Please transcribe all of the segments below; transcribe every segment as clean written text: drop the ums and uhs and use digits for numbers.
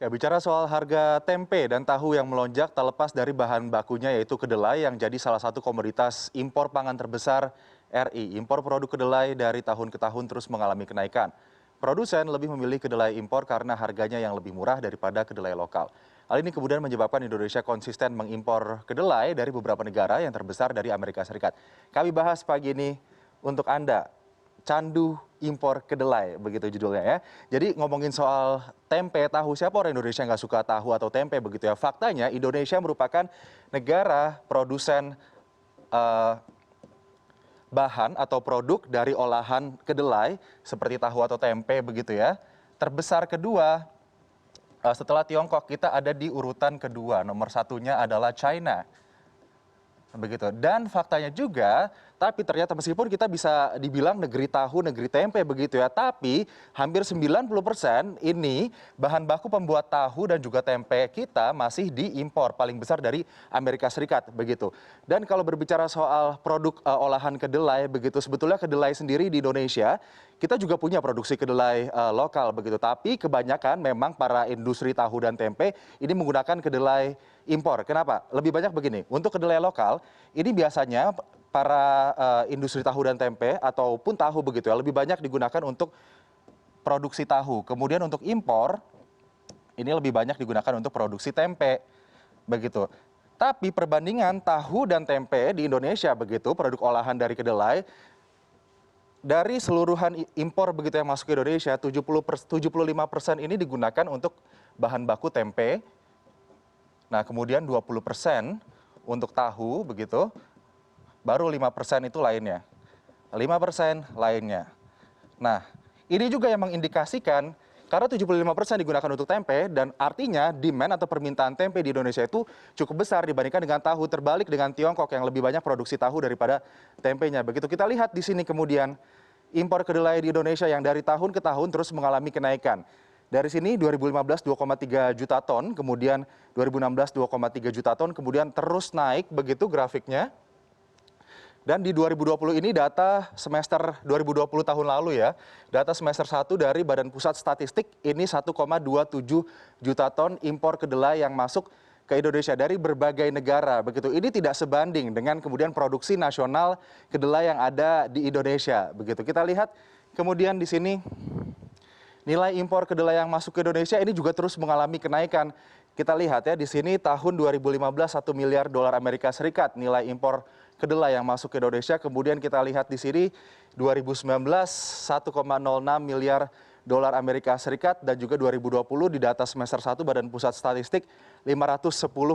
Ya, bicara soal harga tempe dan tahu yang melonjak tak lepas dari bahan bakunya yaitu kedelai yang jadi salah satu komoditas impor pangan terbesar RI. Impor produk kedelai dari tahun ke tahun terus mengalami kenaikan. Produsen lebih memilih kedelai impor karena harganya yang lebih murah daripada kedelai lokal. Hal ini kemudian menyebabkan Indonesia konsisten mengimpor kedelai dari beberapa negara yang terbesar dari Amerika Serikat. Kami bahas pagi ini untuk Anda. Candu impor kedelai, begitu judulnya ya. Jadi ngomongin soal tempe, tahu, siapa orang Indonesia nggak suka tahu atau tempe begitu ya. Faktanya Indonesia merupakan negara produsen eh, bahan atau produk dari olahan kedelai seperti tahu atau tempe begitu ya. Terbesar kedua setelah Tiongkok, kita ada di urutan kedua. Nomor satunya adalah China. Begitu. Dan faktanya juga, tapi ternyata meskipun kita bisa dibilang negeri tahu, negeri tempe begitu ya, tapi hampir 90% ini bahan baku pembuat tahu dan juga tempe kita masih diimpor, paling besar dari Amerika Serikat begitu. Dan kalau berbicara soal produk olahan kedelai begitu, sebetulnya kedelai sendiri di Indonesia kita juga punya produksi kedelai lokal begitu, tapi kebanyakan memang para industri tahu dan tempe ini menggunakan kedelai impor. Kenapa? Lebih banyak begini, untuk kedelai lokal ini biasanya para industri tahu dan tempe ataupun tahu begitu ya, lebih banyak digunakan untuk produksi tahu. Kemudian untuk impor ini lebih banyak digunakan untuk produksi tempe begitu. Tapi perbandingan tahu dan tempe di Indonesia begitu, produk olahan dari kedelai dari seluruhan impor begitu yang masuk ke Indonesia, 75% ini digunakan untuk bahan baku tempe. Nah, kemudian 20% untuk tahu begitu, baru 5% itu lainnya. 5% lainnya. Nah, ini juga yang mengindikasikan karena 75% digunakan untuk tempe dan artinya demand atau permintaan tempe di Indonesia itu cukup besar dibandingkan dengan tahu, terbalik dengan Tiongkok yang lebih banyak produksi tahu daripada tempenya. Begitu kita lihat di sini kemudian impor kedelai di Indonesia yang dari tahun ke tahun terus mengalami kenaikan. Dari sini 2015 2,3 juta ton, kemudian 2016 2,3 juta ton, kemudian terus naik begitu grafiknya. Dan di 2020 ini data semester 2020 tahun lalu ya, data semester 1 dari Badan Pusat Statistik ini 1,27 juta ton impor kedelai yang masuk ke Indonesia dari berbagai negara begitu. Ini tidak sebanding dengan kemudian produksi nasional kedelai yang ada di Indonesia begitu. Kita lihat kemudian di sini nilai impor kedelai yang masuk ke Indonesia ini juga terus mengalami kenaikan. Kita lihat ya di sini tahun 2015 1 miliar dolar Amerika Serikat nilai impor kedelai yang masuk ke Indonesia. Kemudian kita lihat di sini 2019 1,06 miliar dolar Amerika Serikat dan juga 2020 di data semester 1 Badan Pusat Statistik 510,2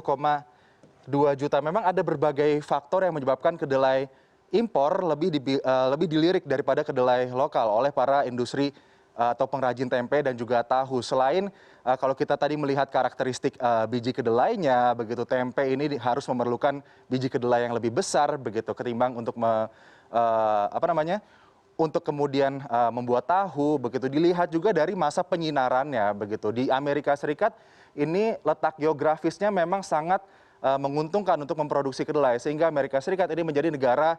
juta. Memang ada berbagai faktor yang menyebabkan kedelai impor lebih dilirik daripada kedelai lokal oleh para industri atau pengrajin tempe dan juga tahu. Selain kalau kita tadi melihat karakteristik biji kedelainya, begitu tempe ini harus memerlukan biji kedelai yang lebih besar begitu ketimbang untuk untuk kemudian membuat tahu begitu. Dilihat juga dari masa penyinarannya begitu. Di Amerika Serikat ini letak geografisnya memang sangat menguntungkan untuk memproduksi kedelai sehingga Amerika Serikat ini menjadi negara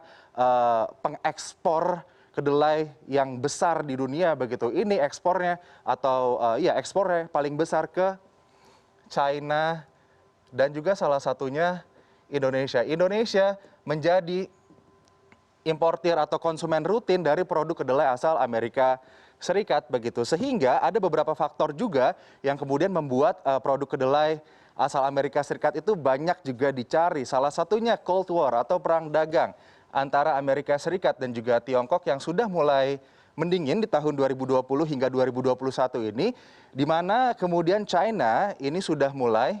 pengekspor kedelai yang besar di dunia begitu. Ini ekspornya atau ekspornya paling besar ke China dan juga salah satunya Indonesia. Indonesia menjadi importir atau konsumen rutin dari produk kedelai asal Amerika Serikat begitu. Sehingga ada beberapa faktor juga yang kemudian membuat produk kedelai asal Amerika Serikat itu banyak juga dicari. Salah satunya Cold War atau perang dagang antara Amerika Serikat dan juga Tiongkok yang sudah mulai mendingin di tahun 2020 hingga 2021 ini, di mana kemudian China ini sudah mulai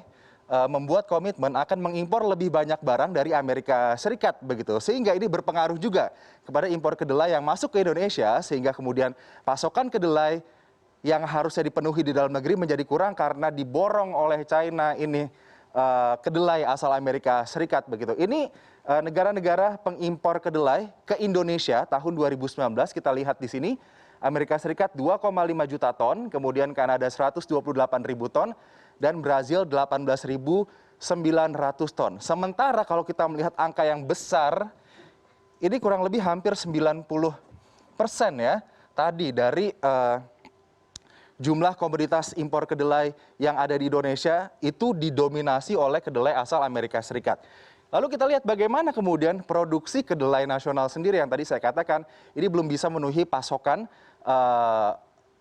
membuat komitmen akan mengimpor lebih banyak barang dari Amerika Serikat begitu. Sehingga ini berpengaruh juga kepada impor kedelai yang masuk ke Indonesia sehingga kemudian pasokan kedelai yang harusnya dipenuhi di dalam negeri menjadi kurang karena diborong oleh China ini kedelai asal Amerika Serikat begitu. Ini negara-negara pengimpor kedelai ke Indonesia tahun 2019 kita lihat di sini Amerika Serikat 2,5 juta ton, kemudian Kanada 128.000 ton dan Brazil 18.900 ton. Sementara kalau kita melihat angka yang besar ini kurang lebih hampir 90% ya tadi dari jumlah komoditas impor kedelai yang ada di Indonesia itu didominasi oleh kedelai asal Amerika Serikat. Lalu kita lihat bagaimana kemudian produksi kedelai nasional sendiri yang tadi saya katakan ini belum bisa memenuhi pasokan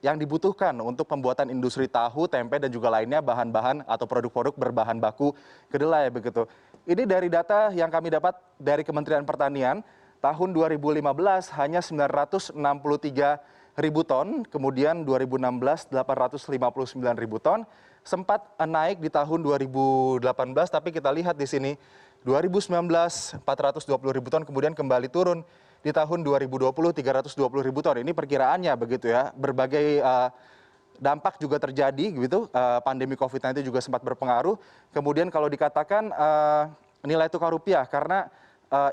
yang dibutuhkan untuk pembuatan industri tahu, tempe, dan juga lainnya bahan-bahan atau produk-produk berbahan baku kedelai begitu. Ini dari data yang kami dapat dari Kementerian Pertanian, tahun 2015 hanya 963 ribu ton, kemudian 2016 859 ribu ton, sempat naik di tahun 2018, tapi kita lihat di sini 2019 420 ribu ton, kemudian kembali turun di tahun 2020 320 ribu ton. Ini perkiraannya begitu ya. Berbagai dampak juga terjadi gitu. Pandemi COVID-19 juga sempat berpengaruh. Kemudian kalau dikatakan nilai tukar rupiah, karena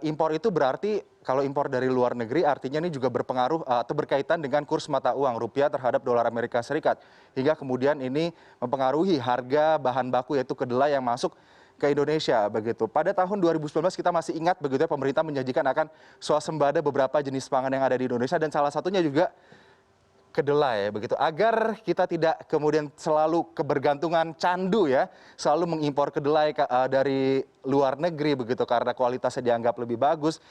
impor itu berarti kalau impor dari luar negeri artinya ini juga berpengaruh atau berkaitan dengan kurs mata uang rupiah terhadap dolar Amerika Serikat. Hingga kemudian ini mempengaruhi harga bahan baku yaitu kedelai yang masuk ke Indonesia begitu. Pada tahun 2019 kita masih ingat begitu ya, pemerintah menjanjikan akan swasembada beberapa jenis pangan yang ada di Indonesia dan salah satunya juga kedelai begitu, agar kita tidak kemudian selalu kebergantungan candu ya, selalu mengimpor kedelai dari luar negeri begitu karena kualitasnya dianggap lebih bagus.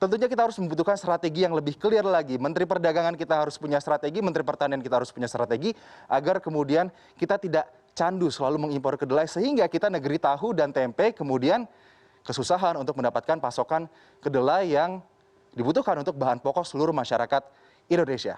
Tentunya kita harus membutuhkan strategi yang lebih clear lagi. Menteri Perdagangan kita harus punya strategi, Menteri Pertanian kita harus punya strategi agar kemudian kita tidak candu selalu mengimpor kedelai sehingga kita negeri tahu dan tempe kemudian kesusahan untuk mendapatkan pasokan kedelai yang dibutuhkan untuk bahan pokok seluruh masyarakat Indonesia.